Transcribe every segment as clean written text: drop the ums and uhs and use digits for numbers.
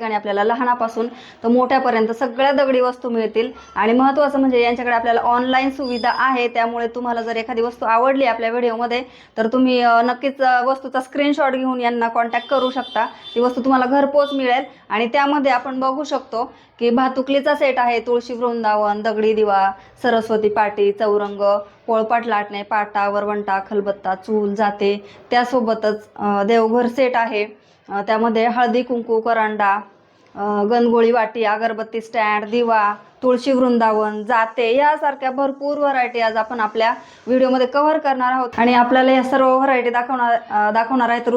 ठिकाणी आपल्याला लहानापासून तर मोठ्यापर्यंत सगळ्या दगडी वस्तू मिळतील. आणि महत्त्वाचं म्हणजे यांच्याकडे आपल्याला ऑनलाईन सुविधा आहे, त्यामुळे तुम्हाला जर एखादी वस्तू आवडली आपल्या व्हिडिओमध्ये तर तुम्ही नक्कीच वस्तूचा स्क्रीनशॉट घेऊन यांना कॉन्टॅक्ट करू शकता. ती वस्तू तुम्हाला घरपोच मिळेल. आणि त्यामध्ये आपण बघू शकतो की भातुकलीचा सेट आहे, तुळशी वृंदावन, दगडी दिवा, सरस्वती पाटी, चौरंग, पोळपाट लाटणे, पाटा, वरवंटा, खलबत्ता, चूल, जाते, त्यासोबतच देवघर सेट आहे. त्यामध्ये हळदी कुंकू, करंडा, गणगोळी वाटी, अगरबत्ती स्टँड, दिवा, तुळशी वृंदावन, जाते यासारख्या भरपूर व्हरायटी आज आपण आपल्या व्हिडिओमध्ये कव्हर करणार आहोत. आणि आपल्याला या सर्व व्हरायटी दाखवणार आहेत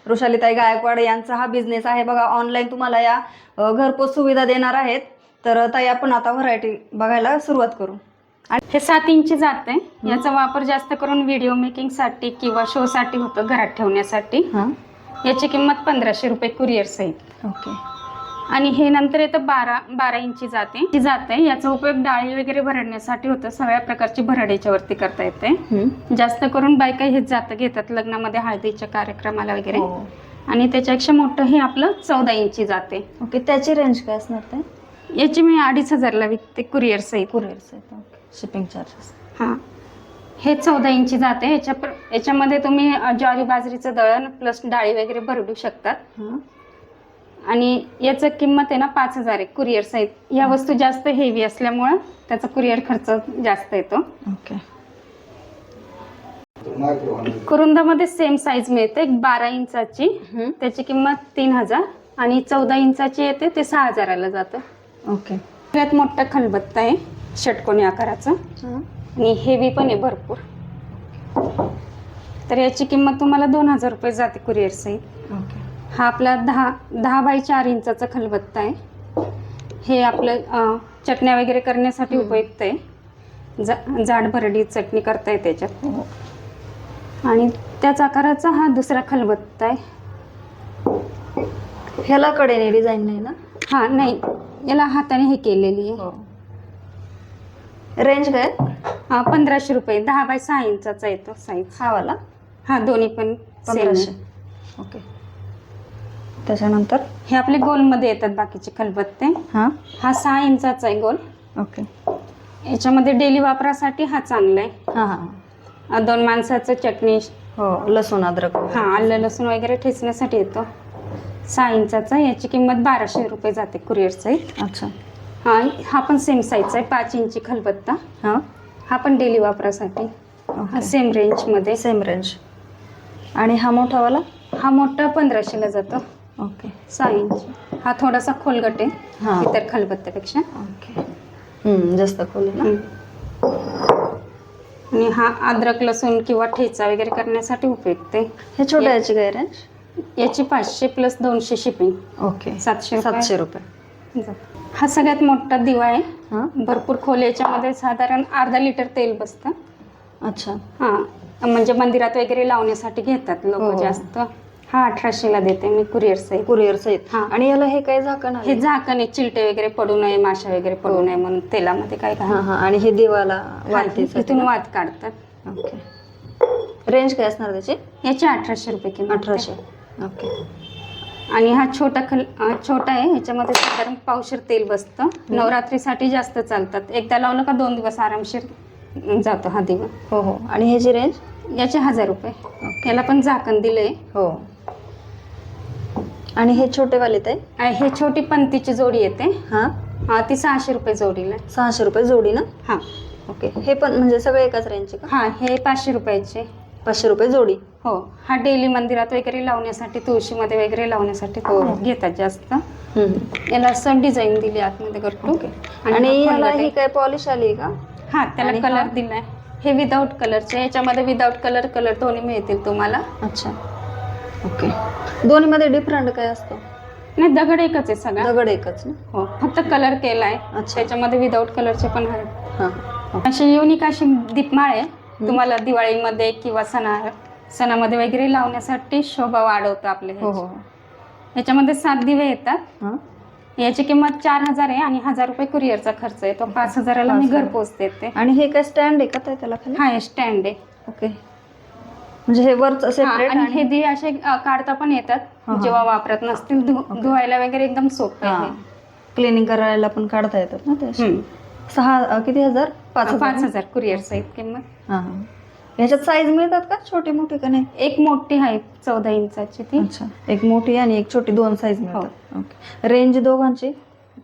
ऋषालीताई गायकवाड यांचा हा बिझनेस आहे बघा. ऑनलाईन तुम्हाला या घरपोच सुविधा देणार आहेत. तर ताई आपण आता व्हरायटी बघायला सुरुवात करू. आणि हे 7 इंची जाते. याचा वापर जास्त करून व्हिडिओ मेकिंगसाठी किंवा शोसाठी होतं, घरात ठेवण्यासाठी. याची किंमत 1500 रुपये कुरिअर सहित. ओके. आणि हे नंतर येतं 12 इंची जाते. याचा उपयोग डाळी वगैरे भरडण्यासाठी होतं. सगळ्या प्रकारची भरड याच्यावरती करता येते. जास्त करून बायका हेच जातं घेतात लग्नामध्ये, हळदीच्या कार्यक्रमाला वगैरे. आणि त्याच्यापेक्षा मोठं हे आपलं 14 इंची जाते. ओके. त्याची रेंज काय असणार ते? याची मी 2500ला विकते कुरिअर सहित. Shipping charges. हां, हे 14 इंची जाते. याच्यामध्ये तुम्ही ज्वारी बाजरीचं दळण प्लस डाळी वगैरे भरडू शकतात. आणि याचं किंमत आहे ना 5000 आहे कुरिअर सहित. या वस्तू जास्त हेवी असल्यामुळं त्याचा कुरिअर खर्च जास्त येतो. ओके. कुरुंदामध्ये सेम साईज मिळते, 12 इंचाची. त्याची किंमत 3000. आणि 14 इंचाची येते ते 6000ला जातं. ओके. सगळ्यात मोठा खलबत्ता आहे षटकोनी आकाराचा. आणि हेवी पण आहे भरपूर. तर याची किंमत तुम्हाला 2000 रुपये जाते कुरिअर सहित. ओके. हा आपला 10 बाय 4 इंचाचा खलबत्ता आहे. हे आपलं चटण्या वगैरे करण्यासाठी उपयुक्त आहे. जाड भरडी चटणी करता येते त्याच्यात. आणि त्याच आकाराचा हा दुसरा खलबत्ता आहे. ह्याला कडेने डिझाईन नाही ना? हा नाही, याला हाताने हे केलेली आहे. रेंज काय? 1500 रुपये. 10 बाय 6 इंचाचा येतो साईज. हा वाला? हा, दोन्ही पण 1500. ओके. त्याच्यानंतर हे आपले गोलमध्ये येतात बाकीचे खलबत्ते. हा 6 इंचाचा आहे गोल. ओके. याच्यामध्ये डेली वापरासाठी हा चांगला आहे. 2 माणसाचं चटणी, लसूण अद्रक, आलं लसूण वगैरे ठेचण्यासाठी येतो. 6 इंचाचा. याची किंमत 1200 रुपये जाते कुरिअर सहित. अच्छा. हा पण सेम साईजचा आहे, 5 इंची खलबत्ता. हा पण डेली वापरासाठी. सेम रेंजमध्ये. Same range. आणि हा मोठावाला? हा मोठा 1500ला जातो. ओके. 6 इंची. हा थोडासा खोलगट आहे इतर खलबत्त्यापेक्षा. ओके. जास्त खोल आहे ना. आणि हा अद्रक लसूण किंवा ठेचा वगैरे करण्यासाठी उपयुक्त आहे. हे छोट्या याची काय रेंज? याची 500 प्लस 200 शिपिंग. ओके. 700 रुपये. हा सगळ्यात मोठा दिवा आहे. भरपूर खोल. याच्यामध्ये साधारण अर्धा लिटर तेल बसतं. अच्छा. म्हणजे मंदिरात वगैरे लावण्यासाठी घेतात लोक जास्त. हा 1800ला देते मी कुरिअर सहित. आणि याला हे काय झाकण आहे? हे झाकण आहे, चिलटे वगैरे पडू नये, माशा वगैरे पडू नये म्हणून तेलामध्ये काय आणि हे दिवाला इथून वात काढतात. ओके. रेंज काय असणार त्याची? याची 1800 रुपये किंमत. 1800. ओके. आणि हा छोटा आहे. ह्याच्यामध्ये साधारण पावशेर तेल बसतं. नवरात्रीसाठी जास्त चालतात. एकदा लावलं का 2 दिवस आरामशीर जातो हा दिवा. हो. आणि ह्याची रेंज? याचे 1000 रुपये. याला पण झाकण दिलंय. हो. आणि हे छोटेवाले ते? हे छोटी पंतीची जोडी येते. ती 600 रुपये जोडीला. 600 रुपये जोडी ना? हा. ओके. हे पण म्हणजे सगळे एकाच रेंजचे का? हा, हे 500 रुपयाचे. 500 रुपये जोडी. हो. हा डेली मंदिरात वगैरे लावण्यासाठी, तुळशीमध्ये वगैरे लावण्यासाठी घेतात जास्त. याला असं डिझाईन दिली आतमध्ये करतो. आणि याला ही काय पॉलिश आली का? हा, त्याला कलर दिलाय. हे विदाऊट कलरचे. याच्यामध्ये विदाऊट कलर दोन्ही मिळतील तुम्हाला. अच्छा. ओके. दोन्ही मध्ये डिफरंट काय असतो? नाही, दगड एकच आहे सगळा. दगड एकच ना? हो, फक्त कलर केलाय. त्याच्यामध्ये विदाऊट कलरचे पण आहेत. अशी युनिक अशी दीपमाळ आहे. तुम्हाला दिवाळीमध्ये किंवा सणामध्ये वगैरे लावण्यासाठी शोभा वाढवतं आपले. याच्यामध्ये 7 दिवे येतात. याची किंमत 4000 आहे. आणि 1000 रुपये कुरिअरचा खर्च आहे. तो 5000ला मी घर पोहोच देते. आणि हे काय स्टँड आहे का त्याला? हा, स्टँड आहे. ओके. म्हणजे हे वरच सेपरेट आणि हे दिवे असे काढता पण येतात जेव्हा वापरत नसतील, धुवायला वगैरे एकदम सोपं आहे. क्लिनिंग करायला पण काढता येतात ना ते असे. 6 किती हजार? 5,000 कुरिअर सहित किंमत. हा. ह्याच्यात साईज मिळतात का, छोटी मोठी का नाही? एक मोठी आहे 14 इंचाची ती. अच्छा, एक मोठी आणि एक छोटी, 2 साईज मिळतात. ओके. रेंज दोघांची?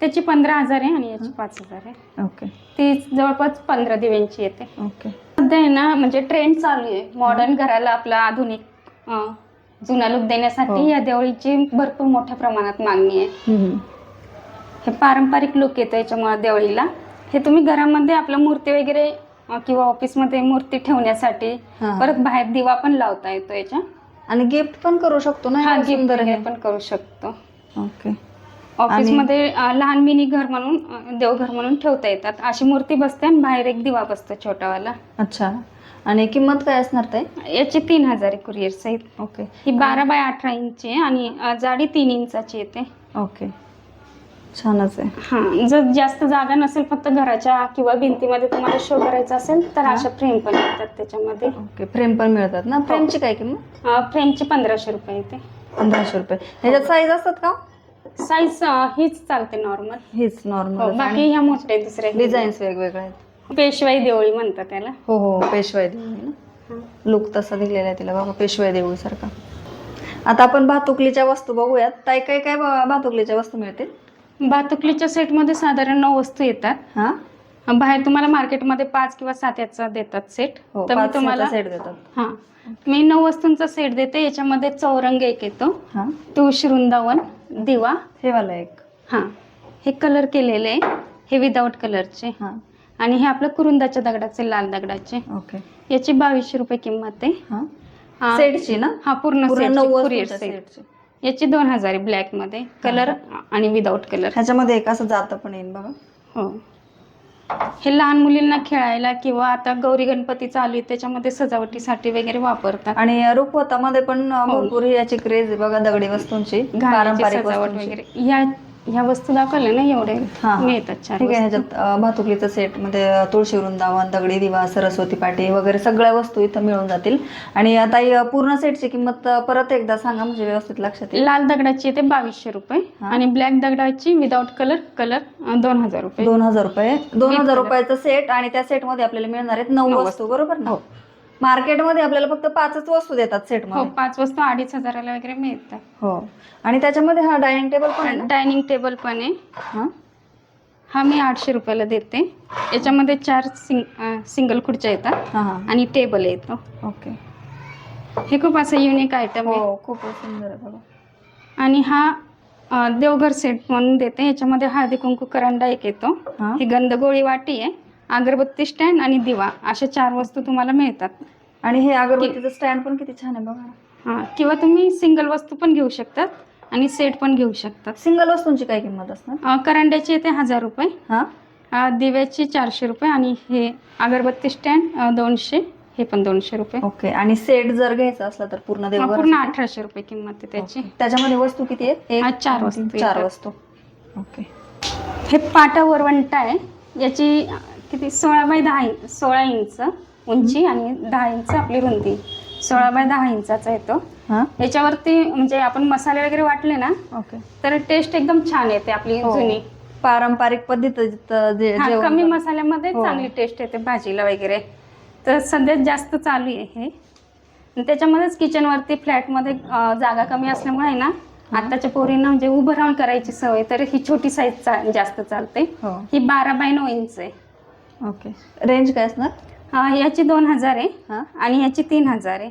त्याची 15,000 आहे आणि याची 5,000 आहे. ओके. ती जवळपास 15 दिव्यांची येते. ओके. सध्या आहे ना, म्हणजे ट्रेंड चालू आहे मॉडर्न घराला आपला आधुनिक जुना लुक देण्यासाठी या देवळीची भरपूर मोठ्या प्रमाणात मागणी आहे. हे पारंपरिक लुक येतो याच्यामुळे देवळीला. हे तुम्ही घरामध्ये आपल्या मूर्ती वगैरे किंवा ऑफिसमध्ये मूर्ती ठेवण्यासाठी, परत बाहेर दिवा पण लावता येतो याच्या. आणि गिफ्ट पण करू शकतो ना? गिफ्ट पण करू शकतो. ओके. ऑफिसमध्ये लहान मिनी घर म्हणून, देवघर म्हणून ठेवता येतात. अशी मूर्ती बसते आणि बाहेर एक दिवा बसतो छोटावाला. अच्छा. आणि किंमत काय असणार ते? याची 3,000 आहे कुरिअर सहित. ओके. ही 12 बाय 18 इंची आहे आणि जाडी 3 इंचाची येते. ओके, छानच आहे. हां, जर जास्त जागा नसेल, फक्त घराच्या किंवा भिंतीमध्ये तुम्हाला शो करायचा असेल तर अशा फ्रेम पण येतात त्याच्यामध्ये. ओके, फ्रेम पण मिळतात ना? फ्रेमची काय किंमत? फ्रेमची 1500 रुपये येते. 1500 रुपये. ह्याच्यात साईज असतात का? साईज हीच चालते नॉर्मल. हीच नॉर्मल. बाकी ह्या मोठ्या दुसऱ्या डिझाईन्स वेगवेगळे आहेत. पेशवाई देवळी म्हणतात त्याला. हो, पेशवाई देवळी ना. लुक तसा दिलेला आहे तिला बाबा, पेशवाई देवळी सारखा. आता आपण भातुकलीच्या वस्तू बघूयात. ताई, काय काय भातुकलीच्या वस्तू मिळतील? भातुकलीच्या सेटमध्ये साधारण 9 वस्तू येतात. बाहेर तुम्हाला मार्केटमध्ये 5 किंवा 7 याचा देतात सेट. तर मी तुम्हाला सेट देतात. हां, मी 9 वस्तूंचा सेट देते. याच्यामध्ये चौरंग एक येतो, तुळशी वृंदावन, दिवा, हे वाला एक. हे कलर केलेले, हे विदाउट कलरचे. आणि हे आपलं कुरुंदाच्या दगडाचे, लाल दगडाचे. ओके. याची 2200 रुपये किंमत आहे. सेटची ना? पूर्ण कुरिअर सेट. याची 2000 आहे ब्लॅक मध्ये, कलर आणि विदाउट कलर. ह्याच्यामध्ये एक असं जातं पण येईल बघा. हो, हे लहान मुलींना खेळायला किंवा आता गौरी गणपती चालू आहे त्याच्यामध्ये सजावटीसाठी वगैरे वापरतात. आणि रुखवतामध्ये पण भरपूर याची क्रेज आहे बघा, दगडी वस्तूंची, पारंपरिक सजावट वगैरे. ह्या वस्तू दाखवल्या ना, एवढे मिळतात. ठीक आहे. ह्याच्यात भातुकलीचं सेट मध्ये तुळशी वृंदावन, दगडी दिवा, सरस्वती पाटी वगैरे सगळ्या वस्तू इथं मिळून जातील. आणि आता पूर्ण सेटची किंमत परत एकदा सांगा, म्हणजे व्यवस्थित लक्षात येईल. लाल दगडाची येते 2200 रुपये आणि ब्लॅक दगडाची विदाउट कलर 2000 रुपये. 2000 रुपये. 2000 रुपयाचा सेट. आणि त्या सेट मध्ये आपल्याला मिळणार आहेत 9 वस्तू, बरोबर ना? मार्केटमध्ये आपल्याला फक्त 5च वस्तू देतात सेट मध्ये. 5 वस्तू 2500 वगैरे मिळतात. हो. आणि त्याच्यामध्ये हा डायनिंग टेबल पण आहे. डायनिंग टेबल पण आहे. हा मी 800 रुपयाला देते. याच्यामध्ये 4 सिंगल खुर्च्या येतात आणि टेबल येतो. ओके. हे खूप असं युनिक आयटम आहे. खूप सुंदर आहे बघा. आणि हा देवघर सेट म्हणून देते. याच्यामध्ये हळदी कुंकू करंडा एक येतो. ही गंधगोळी वाटी आहे, अगरबत्ती स्टँड आणि दिवा, अशा 4 वस्तू तुम्हाला मिळतात. आणि हे अगरबत्तीचं स्टँड पण किती छान आहे बघा. किंवा तुम्ही सिंगल वस्तू पण घेऊ शकतात आणि सेट पण घेऊ शकतात. सिंगल वस्तूंची काय किंमत असणार? करंड्याची येते 1000 रुपये, दिव्याची 400 रुपये आणि हे अगरबत्ती स्टँड 200, हे पण 200 रुपये. ओके. आणि सेट जर घ्यायचा असला तर पूर्ण देवघर पूर्ण 1800 रुपये किंमत आहे त्याची. त्याच्यामध्ये वस्तू किती आहेत? 4 वस्तू. 4 वस्तू. ओके. हे पाटा वरवंटा आहे. याची किती 16 बाय 16 इंच उंची आणि 10 इंच आपली रुंदी. 16 बाय 10 इंचाचा येतो. याच्यावरती म्हणजे आपण मसाले वगैरे वाटले ना, तर टेस्ट एकदम छान येते आपली जुनी पारंपरिक पद्धतीत. कमी मसाल्यामध्ये चांगली टेस्ट येते भाजीला वगैरे. तर सध्यात जास्त चालू आहे हे. त्याच्यामध्येच किचनवरती फ्लॅटमध्ये जागा कमी असल्यामुळे ना, आताच्या पोरींना म्हणजे उभं राहून करायची सवय, तर ही छोटी साईज जास्त चालते. ही 12 बाय 9 इंच आहे. ओके. रेंज काय असणार? याची 2000 आहे आणि याची 3000 आहे.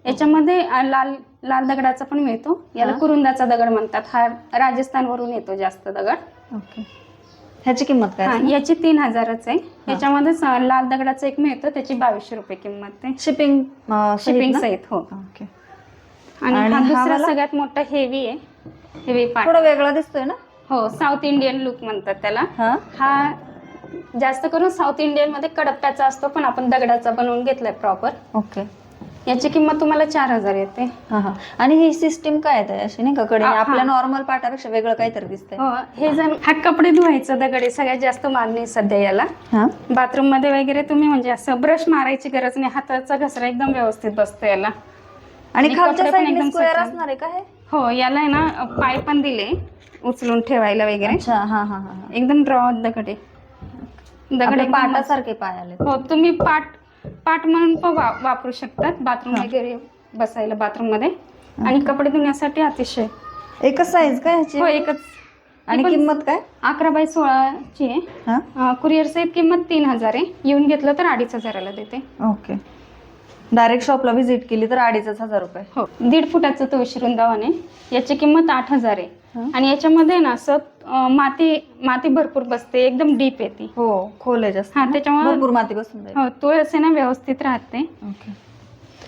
याच्यामध्ये लाल दगडाचा पण मिळतो. याला कुरुंदाचा दगड म्हणतात. हा राजस्थानवरून येतो जास्त दगड. ओके. ह्याची किंमत काय? याची 3000च आहे. याच्यामध्येच लाल दगडाचा एक मिळतो, त्याची 2200 रुपये किंमत आहे. शिपिंग सहित. हो. ओके. आणि हा दुसरा सगळ्यात मोठा हेवी आहे. हेवी पार्ट थोडा वेगळा दिसतोय ना? हो, साऊथ इंडियन लुक म्हणतात त्याला. हा जास्त करून साऊथ इंडियन मध्ये कडप्प्याचा असतो, पण आपण दगडाचा बनवून घेतलाय प्रॉपर. ओके. याची किंमत तुम्हाला 4000 येते. आणि ही सिस्टीम काय आहे अशी नाही का, कडे आपल्या नॉर्मल पाटापेक्षा वेगळं काहीतरी दिसतंय. हे जर हा कपडे धुवायचं दगड आहे, सगळ्यात जास्त मागणी सध्या याला. बाथरूम मध्ये वगैरे तुम्ही म्हणजे असं ब्रश मारायची गरज नाही, हाताचा घसरा एकदम व्यवस्थित बसतो याला. आणि आणि खालच्या कपडे पण साईडने एकदम स्क्वेअर स्वच्छ. असणार आहे का हे? हो, याला आहे ना पाय पण दिले उचलून ठेवायला वगैरे. अच्छा, हा हा हा. एकदम ड्रॉ दगड आहे. दगड आपल्या एकदम पाटासारखे पाय आले. हो, तुम्ही पाट म्हणून पण वापरू शकतात बाथरूम वगैरे बसायला बाथरूम मध्ये. आणि कपडे धुण्यासाठी अतिशय. एकच साईज काय ह्याची? हो, एकच. आणि किंमत काय? 11x16 आहे. कुरिअर सहित किंमत 3000 आहे. येऊन घेतलं तर 2500ला देते. ओके. डायरेक्ट शॉपला व्हिजिट केली तर 2500 रुपये. हो, 1.5 फुटाचं तुळशी वृंदावन आहे. याची किंमत 8000 आहे. आणि याच्यामध्ये ना असं माती भरपूर बसते, एकदम डीप येते. हो, खोल आहे जास्त. हा, त्याच्यामुळे भरपूर माती बसून जाईल. हो, तुळस आहे ना व्यवस्थित राहते. ओके.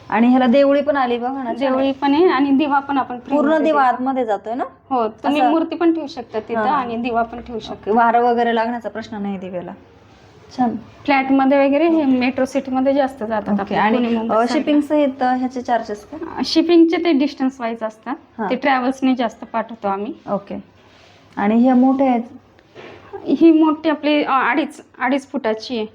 आणि ह्याला देवळी पण आली बघा ना. देवळी पण आहे आणि दिवा पण आपण पूर्ण दिवा आतमध्ये जातोय ना. हो, तुम्ही मूर्ती पण ठेवू शकता तिथं आणि दिवा पण ठेवू शकता. वारं वगैरे लागण्याचा प्रश्न नाही दिव्याला. छान. फ्लॅट मध्ये वगैरे हे मेट्रो सिटी मध्ये जास्त जातात. ओके. आणि शिपिंग सहित ह्याचे चार्जेस का? शिपिंगचे ते डिस्टन्स वाईज असतात. ते ट्रॅव्हल्सने जास्त पाठवतो आम्ही. ओके. आणि हे मोठे आहेत? ही मोठी आपली 2.5 फुटाची आहे.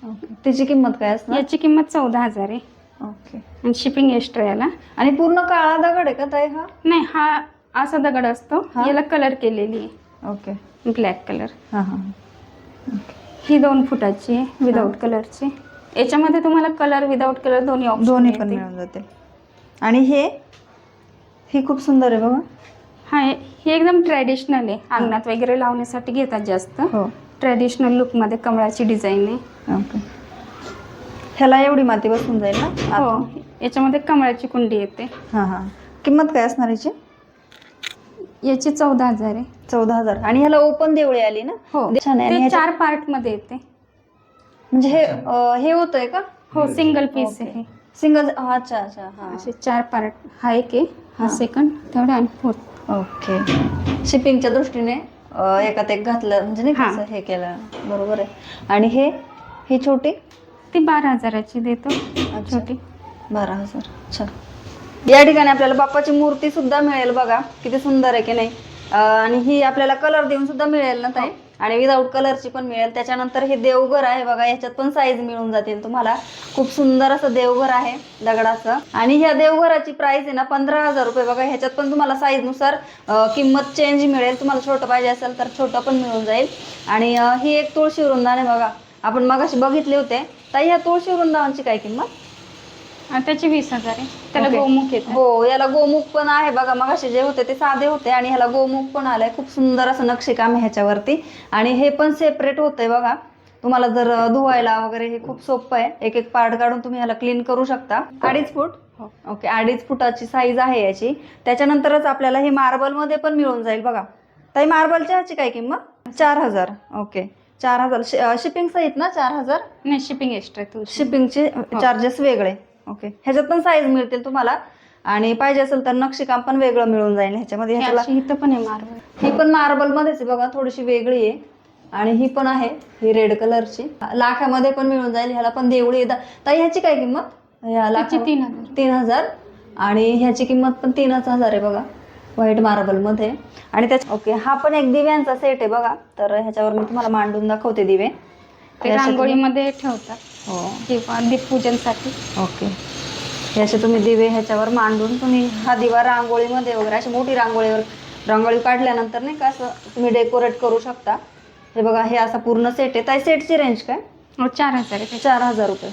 ओके. त्याची किंमत काय असणार? याची किंमत 14000 आहे. ओके. आणि शिपिंग एक्स्ट्रा याला. आणि पूर्ण काळा दगड आहे का ताई हा? नाही, हा असा दगड असतो. याला कलर केलेली आहे. ओके. Black colour. हा हा. ही 2 फुटाची आहे विदाऊट कलरची. याच्यामध्ये तुम्हाला कलर विदाऊट कलर दोन्ही पण मिळून जातील. आणि हे खूप सुंदर आहे बघा. हा, हे एकदम ट्रॅडिशनल आहे. अंगणात वगैरे लावण्यासाठी घेतात जास्त. हो. ट्रॅडिशनल लुक मध्ये कमळाची डिझाईन आहे. ओके. ह्याला एवढी माती बसून जाईल ना? हो, याच्यामध्ये कमळाची कुंडी येते. हा हा. किंमत काय असणार याची? याची 14000 आहे. 14000. आणि ह्याला ओपन देवळी आली ना? हो, छान आहे. ते 4 पार्ट मध्ये येते. म्हणजे हे होतंय का? हो, सिंगल पीस आहे. सिंगल. अच्छा अच्छा. हा. असे 4 पार्ट. हा एक आहे, हा सेकंड, थर्ड आणि फोर्थ. ओके. शिपिंगच्या दृष्टीने एकात एक घातलं म्हणजे नाही कसं हे केलं. बरोबर आहे. आणि ही छोटी ती 12000ची देतो. छोटी 12000. अच्छा. या ठिकाणी आपल्याला बाप्पाची मूर्ती सुद्धा मिळेल बघा, किती सुंदर आहे की नाही. आणि ही आपल्याला कलर देऊन सुद्धा मिळेल ना ताई. आणि विदाऊट कलरची पण मिळेल. त्याच्यानंतर हे देवघर आहे बघा, याच्यात पण साईज मिळून जातील तुम्हाला. खूप सुंदर असं देवघर आहे दगडाचं. आणि ह्या देवघराची प्राइस आहे ना 15000 रुपये बघा. ह्याच्यात पण तुम्हाला साईज नुसार किंमत चेंज मिळेल. तुम्हाला छोटं पाहिजे असेल तर छोटं पण मिळून जाईल. आणि ही एक तुळशी वृंदावन आहे बघा, आपण मगाशी बघितले होते. ताई ह्या तुळशी वृंदावनची काय किंमत? त्याची 20000 आहे. त्याला गोमुख येतं. हो, याला गोमुख पण आहे बघा. मगाशी जे होते ते साधे होते आणि ह्याला गोमुख पण आलंय. खूप सुंदर असं नक्षीकाम आहे ह्याच्यावरती. आणि हे पण सेपरेट होतंय बघा. तुम्हाला जर धुवायला वगैरे हे खूप सोपं आहे. एक एक पार्ट काढून तुम्ही ह्याला क्लीन करू शकता. 2.5 फूट. ओके. 2.5 फुटाची साईज आहे याची. त्याच्यानंतरच आपल्याला हे मार्बल मध्ये पण मिळून जाईल बघा. ताई मार्बलच्या ह्याची काय किंमत? 4000. ओके. 4000 शिपिंग सहित ना? 4000 नाही, शिपिंग एक्स्ट्रा. शिपिंगचे चार्जेस वेगळे. ओके. ह्याच्यात पण साईज मिळतील तुम्हाला. आणि पाहिजे असेल तर नक्षीकाम पण वेगळं मिळून जाईल ह्याच्यामध्ये. इथं पण आहे मार्बल. ही पण मार्बल मध्येच आहे बघा, थोडीशी वेगळी आहे. आणि ही पण आहे, ही रेड कलरची. लाखामध्ये पण मिळून जाईल. ह्याला पण देवळी येतात. ताई ह्याची काय किंमत? ह्याला 3000. आणि ह्याची किंमत पण 3000 आहे बघा, व्हाईट मार्बल मध्ये. आणि त्याच्या ओके. हा पण एक दिव्यांचा सेट आहे बघा. तर ह्याच्यावर मी तुम्हाला मांडून दाखवते दिवे. ते रांगोळीमध्ये ठेवतात. हो, किंवा दीपपूजनसाठी. ओके. हे असे तुम्ही दिवे ह्याच्यावर मांडून तुम्ही हा दिवा रांगोळीमध्ये वगैरे अशी मोठी रांगोळी काढल्यानंतर नाही का असं तुम्ही डेकोरेट करू शकता. हे बघा, हे असा पूर्ण सेट आहे. ताई सेटची रेंज काय? 4000 आहे. 4000 रुपये.